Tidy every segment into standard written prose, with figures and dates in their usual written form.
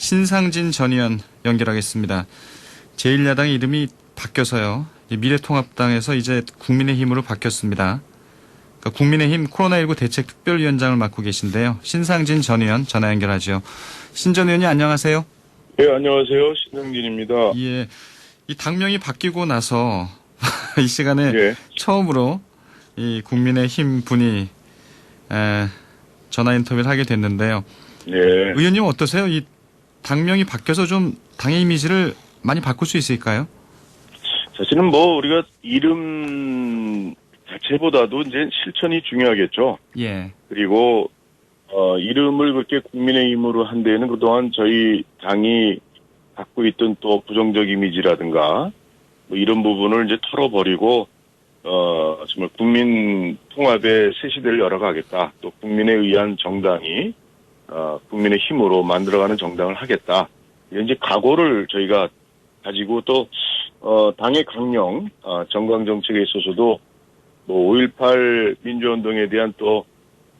신상진 전 의원 연결하겠습니다. 제1야당의 이름이 바뀌어서요. 미래통합당에서 이제 국민의힘으로 바뀌었습니다. 그러니까 국민의힘 코로나19 대책특별위원장을 맡고 계신데요. 신상진 전 의원 전화 연결하죠. 신 전 의원님 안녕하세요. 네, 안녕하세요. 신상진입니다. 예, 이 당명이 바뀌고 나서 이 시간에 예. 처음으로 이 국민의힘 분이 전화 인터뷰를 하게 됐는데요. 네. 의원님 어떠세요? 이 당명이 바뀌어서 좀 당의 이미지를 많이 바꿀 수 있을까요? 사실은 뭐 우리가 이름 자체보다도 이제 실천이 중요하겠죠. 예. 그리고 이름을 그렇게 국민의힘으로 한 데에는 그동안 저희 당이 갖고 있던 또 부정적 이미지라든가 뭐 이런 부분을 이제 털어버리고 정말 국민 통합의 새 시대를 열어가겠다. 또 국민에 의한 정당이 국민의 힘으로 만들어가는 정당을 하겠다. 이런 이제 각오를 저희가 가지고 또 당의 강령 정강 정책에 있어서도 뭐 5.18 민주운동에 대한 또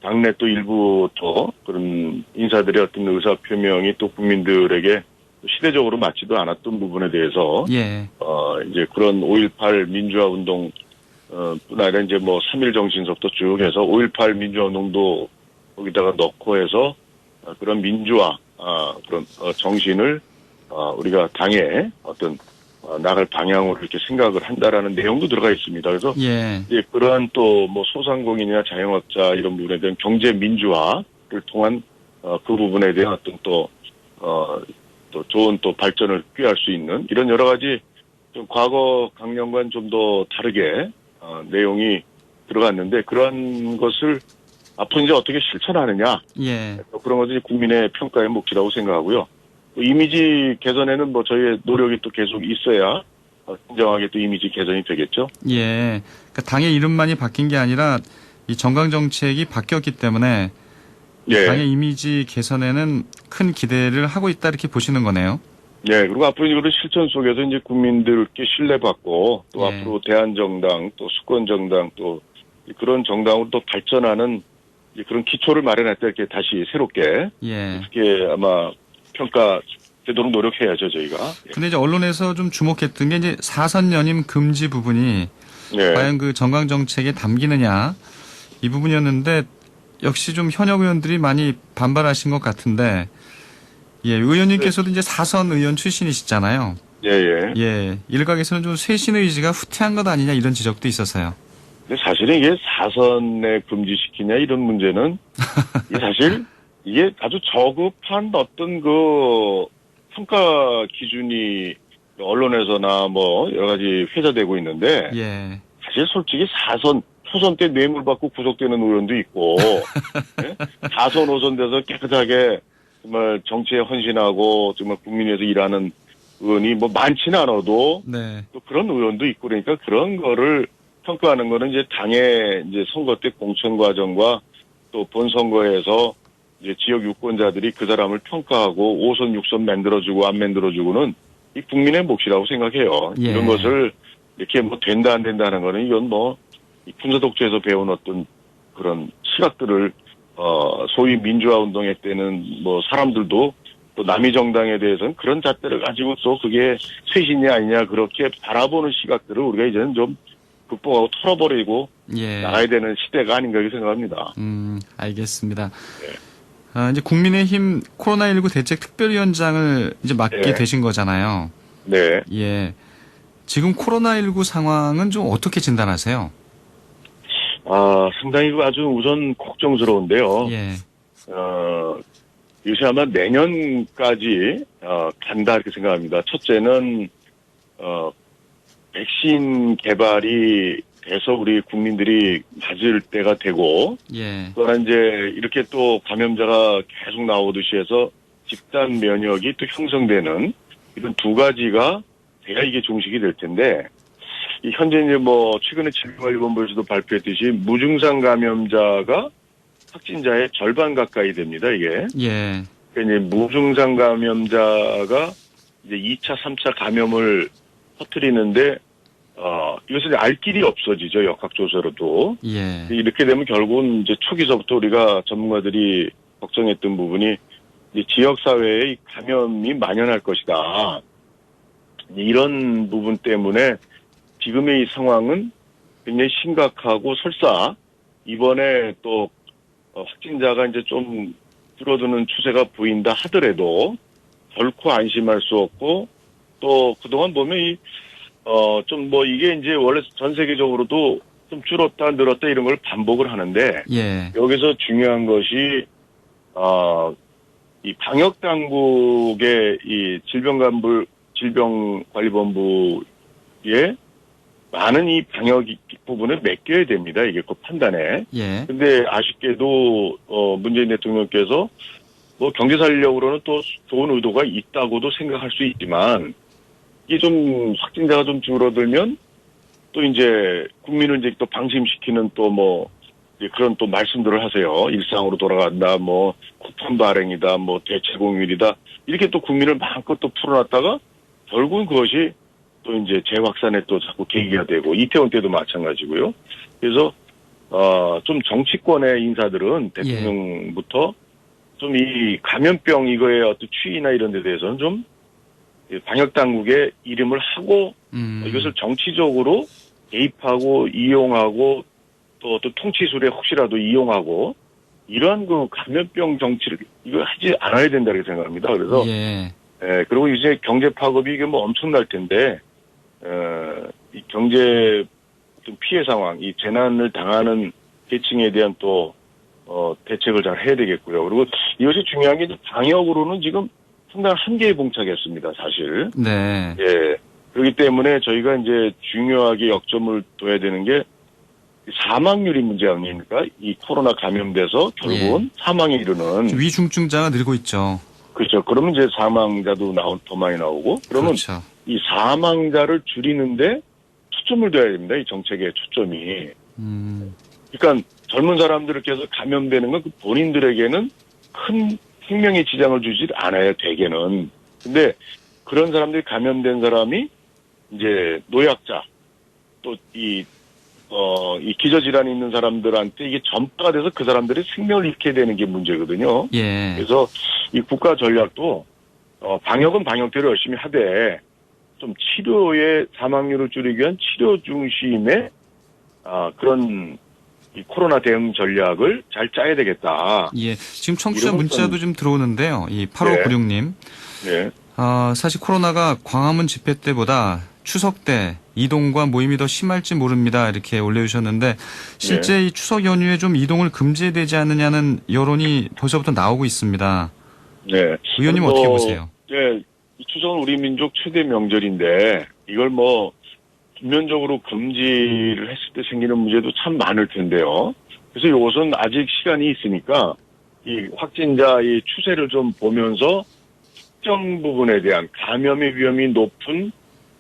당내 또 일부 또 그런 인사들의 어떤 의사 표명이 또 국민들에게 시대적으로 맞지도 않았던 부분에 대해서 예. 이제 그런 5.18 민주화 운동 뿐 아니라 이제 뭐 3.1 정신석도 쭉 해서 5.18 민주화 운동도 거기다가 넣고 해서 그런 민주화 그런 정신을 우리가 당에 어떤 나갈 방향으로 이렇게 생각을 한다라는 내용도 들어가 있습니다. 그래서 예. 이제 그러한 또 뭐 소상공인이나 자영업자 이런 부분에 대한 경제 민주화를 통한 그 부분에 대한 어떤 또 좋은 또 발전을 꾀할 수 있는 이런 여러 가지 좀 과거 강령과는 좀 더 다르게 내용이 들어갔는데 그러한 것을 앞으로 이제 어떻게 실천하느냐 예. 그런 것들이 국민의 평가의 몫이라고 생각하고요. 이미지 개선에는 뭐 저희의 노력이 또 계속 있어야 진정하게 또 이미지 개선이 되겠죠. 예. 그러니까 당의 이름만이 바뀐 게 아니라 이 정강 정책이 바뀌었기 때문에 예. 당의 이미지 개선에는 큰 기대를 하고 있다 이렇게 보시는 거네요. 예. 그리고 앞으로 이런 실천 속에서 이제 국민들께 신뢰받고 또 예. 앞으로 대한정당 또 수권정당 또 그런 정당으로 또 발전하는 그런 기초를 마련했다 이렇게 다시 새롭게 예. 그렇게 아마 평가되도록 노력해야죠 저희가. 근데 이제 언론에서 좀 주목했던 게 이제 사선 연임 금지 부분이 예. 과연 그 정강 정책에 담기느냐 이 부분이었는데 역시 좀 현역 의원들이 많이 반발하신 것 같은데 예, 의원님께서도 이제 사선 의원 출신이시잖아요. 예예. 예, 일각에서는 좀 쇄신 의지가 후퇴한 것 아니냐 이런 지적도 있었어요. 근데 사실은 이게 사선에 금지시키냐 이런 문제는 이게 사실 이게 아주 저급한 어떤 그 평가 기준이 언론에서나 뭐 여러 가지 회자되고 있는데 예. 사실 솔직히 사선 초선 때 뇌물 받고 구속되는 의원도 있고 예? 4선 5선 돼서 깨끗하게 정말 정치에 헌신하고 정말 국민 위해서 일하는 의원이 뭐 많지는 않아도 네. 또 그런 의원도 있고 그러니까 그런 거를 평가하는 거는 이제 당의 이제 선거 때 공천 과정과 또 본선거에서 이제 지역 유권자들이 그 사람을 평가하고 5선 6선 만들어주고 안 만들어주고는 이 국민의 몫이라고 생각해요. 예. 이런 것을 이렇게 뭐 된다 안 된다 하는 거는 이건 뭐 군사 독재에서 배운 어떤 그런 시각들을 소위 민주화 운동회 때는 뭐 사람들도 또 남의 정당에 대해서는 그런 잣대를 가지고 또 그게 쇄신이 아니냐 그렇게 바라보는 시각들을 우리가 이제는 좀 극복하고 털어버리고 예. 나가야 되는 시대가 아닌가 이렇게 생각합니다. 알겠습니다. 네. 이제 국민의힘 코로나19 대책특별위원장을 이제 맡게 네. 되신 거잖아요. 네. 예. 지금 코로나19 상황은 좀 어떻게 진단하세요? 상당히 아주 우선 걱정스러운데요. 예. 요새 아마 내년까지 간다 이렇게 생각합니다. 첫째는 백신 개발이 돼서 우리 국민들이 맞을 때가 되고 예. 또한 이제 이렇게 또 감염자가 계속 나오듯이 해서 집단 면역이 또 형성되는 이런 두 가지가 돼야 이게 종식이 될 텐데 이 현재 이제 뭐 최근에 질병관리본부에서도 발표했듯이 무증상 감염자가 확진자의 절반 가까이 됩니다 이게. 예. 그러니까 이제 무증상 감염자가 이제 2차, 3차 감염을 퍼뜨리는데 이것은 알 길이 없어지죠 역학조사로도. 예. 이렇게 되면 결국은 이제 초기서부터 우리가 전문가들이 걱정했던 부분이 이제 지역사회에 감염이 만연할 것이다. 이런 부분 때문에 지금의 이 상황은 굉장히 심각하고 설사 이번에 또 확진자가 이제 좀 줄어드는 추세가 보인다 하더라도 결코 안심할 수 없고 또 그동안 보면 좀 뭐 이게 이제 원래 전 세계적으로도 좀 줄었다 늘었다 이런 걸 반복을 하는데 예. 여기서 중요한 것이 이 방역 당국의 이 질병관리본부에 많은 이 방역 부분을 맡겨야 됩니다. 이게 그 판단에. 예. 근데 아쉽게도 문재인 대통령께서 뭐 경제 살려고로는 또 좋은 의도가 있다고도 생각할 수 있지만 이게 좀 확진자가 좀 줄어들면 또 이제 국민을 이제 또 방심시키는 또 뭐 그런 또 말씀들을 하세요. 일상으로 돌아간다, 뭐 쿠폰 발행이다, 뭐 대체 공휴일이다 이렇게 또 국민을 마음껏 또 풀어놨다가 결국은 그것이 또 이제 재확산에 또 자꾸 계기가 되고 이태원 때도 마찬가지고요. 그래서 좀 정치권의 인사들은 대통령부터 좀 이 감염병 이거의 어떤 추이나 이런 데 대해서는 좀 방역 당국의 이름을 하고 이것을 정치적으로 개입하고 이용하고 또 통치술에 혹시라도 이용하고 이러한 그 감염병 정치를 이거 하지 않아야 된다고 생각합니다. 그래서 그리고 이제 경제 파급이 이게 뭐 엄청날 텐데 이 경제 좀 피해 상황, 이 재난을 당하는 계층에 대한 또 대책을 잘 해야 되겠고요. 그리고 이것이 중요한 게 방역으로는 지금 상당한 한계에 봉착했습니다, 사실. 네. 예. 그렇기 때문에 저희가 이제 중요하게 역점을 둬야 되는 게 사망률이 문제 아닙니까? 이 코로나 감염돼서 결국은 사망에 이르는. 위중증자가 늘고 있죠. 그렇죠. 그러면 이제 사망자도 더 많이 나오고. 그러면 그렇죠. 이 사망자를 줄이는데 초점을 둬야 됩니다. 이 정책의 초점이. 그러니까 젊은 사람들께서 감염되는 건 본인들에게는 큰 생명의 지장을 주지 않아요, 대개는. 근데 그런 사람들이 감염된 사람이 이제 노약자, 또 이 기저질환이 있는 사람들한테 이게 전파가 돼서 그 사람들이 생명을 잃게 되는 게 문제거든요. 예. 그래서 이 국가 전략도 방역은 방역대로 열심히 하되 좀 치료의 사망률을 줄이기 위한 치료 중심의 그런 이 코로나 대응 전략을 잘 짜야 되겠다. 예. 지금 청취자 문자도 좀 들어오는데요. 이 8596님. 네. 사실 코로나가 광화문 집회 때보다 추석 때 이동과 모임이 더 심할지 모릅니다. 이렇게 올려주셨는데 실제 이 추석 연휴에 좀 이동을 금지해야 되지 않느냐는 여론이 벌써부터 나오고 있습니다. 네. 의원님 어떻게 보세요? 네. 이 추석은 우리 민족 최대 명절인데 이걸 뭐 전면적으로 금지를 했을 때 생기는 문제도 참 많을 텐데요. 그래서 이것은 아직 시간이 있으니까 이 확진자 이 추세를 좀 보면서 특정 부분에 대한 감염의 위험이 높은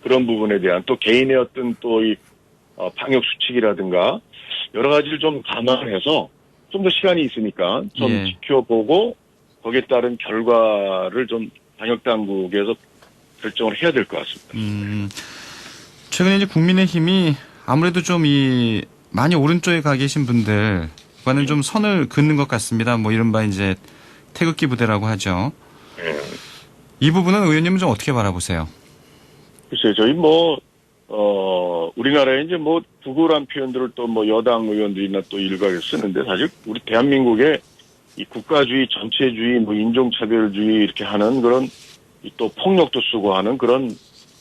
그런 부분에 대한 또 개인의 어떤 또 이 방역 수칙이라든가 여러 가지를 좀 감안해서 좀 더 시간이 있으니까 좀 지켜보고 거기에 따른 결과를 좀 방역 당국에서 결정을 해야 될 것 같습니다. 최근에 이제 국민의힘이 아무래도 좀 많이 오른쪽에 가 계신 분들과는 좀 선을 긋는 것 같습니다. 뭐 이른바 이제 태극기 부대라고 하죠. 이 부분은 의원님은 좀 어떻게 바라보세요? 글쎄요, 저희 우리나라에 이제 구구란 표현들을 또 여당 의원들이나 또 일각에 쓰는데 사실 우리 대한민국의 이 국가주의, 전체주의, 인종차별주의 이렇게 하는 그런 또 폭력도 쓰고 하는 그런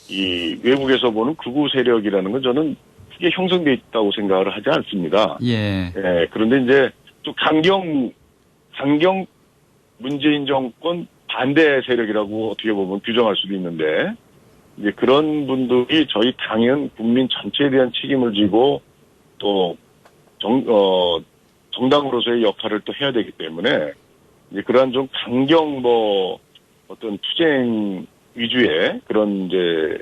이 외국에서 보는 극우 세력이라는 건 저는 크게 형성돼 있다고 생각을 하지 않습니다. 예. 그런데 이제 또 강경 문재인 정권 반대 세력이라고 어떻게 보면 규정할 수도 있는데 이제 그런 분들이 저희 당연 국민 전체에 대한 책임을 지고 또 정당으로서의 역할을 또 해야 되기 때문에 이제 그러한 좀 강경 어떤 투쟁 위주의 그런 이제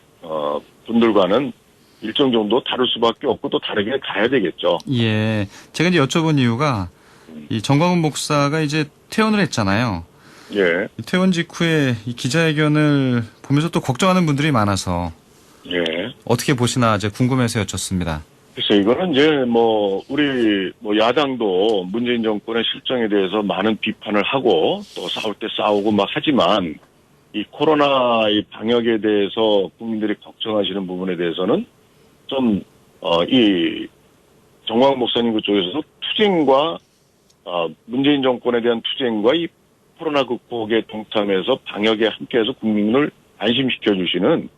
분들과는 일정 정도 다를 수밖에 없고 또 다르게 가야 되겠죠. 예. 제가 이제 여쭤본 이유가 이 정광훈 목사가 이제 퇴원을 했잖아요. 예. 퇴원 직후에 이 기자회견을 보면서 또 걱정하는 분들이 많아서 예. 어떻게 보시나 이제 궁금해서 여쭙습니다. 글쎄, 이거는 이제 우리 야당도 문재인 정권의 실정에 대해서 많은 비판을 하고 또 싸울 때 싸우고 막 하지만 이 코로나 이 방역에 대해서 국민들이 걱정하시는 부분에 대해서는 좀, 이 정광 목사님 그쪽에서도 투쟁과, 문재인 정권에 대한 투쟁과 이 코로나 극복에 동참해서 방역에 함께해서 국민을 안심시켜 주시는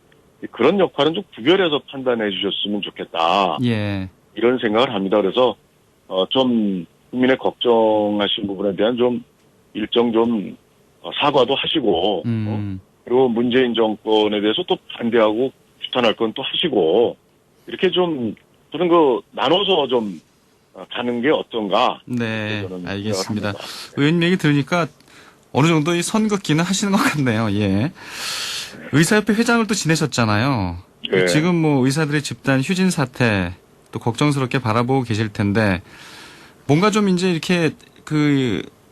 그런 역할은 좀 구별해서 판단해 주셨으면 좋겠다. 예. 이런 생각을 합니다. 그래서 좀 국민의 걱정하신 부분에 대한 좀 일정 좀 사과도 하시고 그리고 문재인 정권에 대해서 또 반대하고 규탄할 건 또 하시고 이렇게 좀 그런 거 나눠서 좀 가는 게 어떤가. 네, 저는 알겠습니다. 생각합니다. 의원님 얘기 들으니까 어느 정도 이 선긋기는 하시는 것 같네요. 예. 의사협회 회장을 또 지내셨잖아요. 네. 지금 뭐 의사들의 집단 휴진 사태 또 걱정스럽게 바라보고 계실 텐데 뭔가 좀 이제 이렇게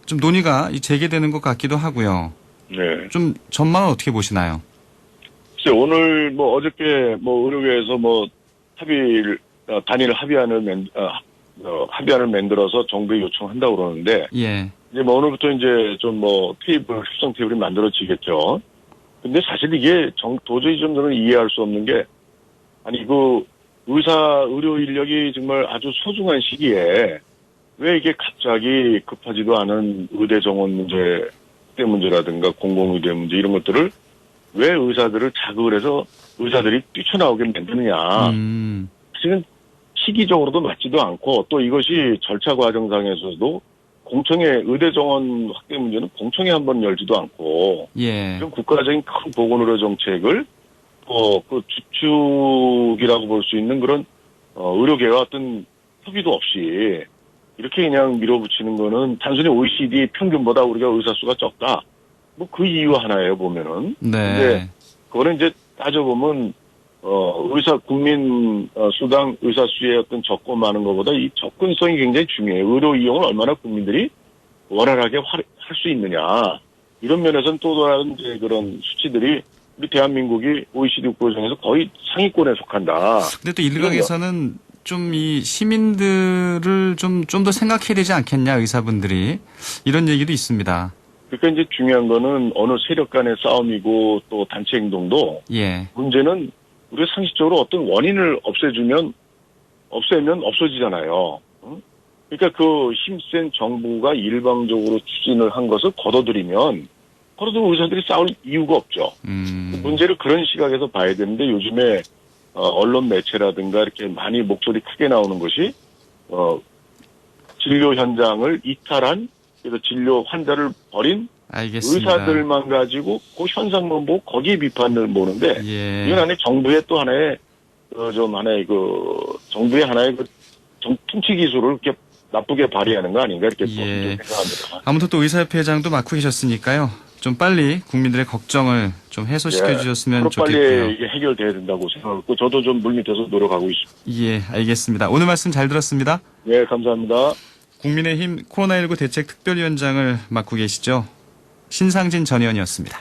좀 논의가 재개되는 것 같기도 하고요. 네. 좀 전망은 어떻게 보시나요? 글쎄, 오늘 어저께 의료계에서 단일 합의안을 만들어서 정부에 요청한다고 그러는데 예. 이제 오늘부터 이제 좀 협상 테이블이 만들어지겠죠. 근데 사실 이게 도저히 좀 저는 이해할 수 없는 게 아니 의료 인력이 정말 아주 소중한 시기에 왜 이게 갑자기 급하지도 않은 의대 정원 문제라든가 공공의대 문제 이런 것들을 왜 의사들을 자극을 해서 의사들이 뛰쳐나오게 만드느냐. 사실은 시기적으로도 맞지도 않고 또 이것이 절차 과정상에서도 공청회 의대 정원 확대 문제는 공청회 한번 열지도 않고 예. 이런 국가적인 큰 보건의료 정책을 그 주축이라고 볼 수 있는 그런 의료계와 어떤 협의도 없이 이렇게 그냥 밀어붙이는 거는 단순히 OECD 평균보다 우리가 의사 수가 적다. 그 이유 하나예요 보면은. 네. 근데 그거는 이제 따져보면 국민 수당 의사 수의 어떤 적고 많은 것보다 이 접근성이 굉장히 중요해요. 의료 이용을 얼마나 국민들이 원활하게 할 수 있느냐. 이런 면에서는 또 다른 이제 그런 수치들이 우리 대한민국이 OECD 국가 중에서 거의 상위권에 속한다. 근데 또 일각에서는 좀 이 시민들을 좀 더 생각해야 되지 않겠냐 의사분들이 이런 얘기도 있습니다. 그러니까 이제 중요한 거는 어느 세력 간의 싸움이고 또 단체 행동도 예. 문제는 우리가 상식적으로 어떤 원인을 없애면 없어지잖아요. 응? 그러니까 그 힘센 정부가 일방적으로 추진을 한 것을 걷어들이면 의사들이 싸울 이유가 없죠. 문제를 그런 시각에서 봐야 되는데 요즘에 언론 매체라든가 이렇게 많이 목소리 크게 나오는 것이 진료 현장을 이탈한 그래서 진료 환자를 버린 알겠습니다. 의사들만 가지고 그 현상만 보고 거기에 비판을 모는데 예. 이건 하나의 정부의 또 하나의 정부의 하나의 통치 기술을 이렇게 나쁘게 발휘하는 거 아닌가 이렇게 예. 생각합니다. 아무튼 또 의사협회 회장도 맡고 계셨으니까요. 좀 빨리 국민들의 걱정을 좀 해소시켜 주셨으면 좋겠고요. 빨리 이게 해결돼야 된다고 생각하고 저도 좀 물밑에서 노력하고 있습니다. 예, 알겠습니다. 오늘 말씀 잘 들었습니다. 네, 감사합니다. 국민의힘 코로나19 대책 특별위원장을 맡고 계시죠. 신상진 전 의원이었습니다.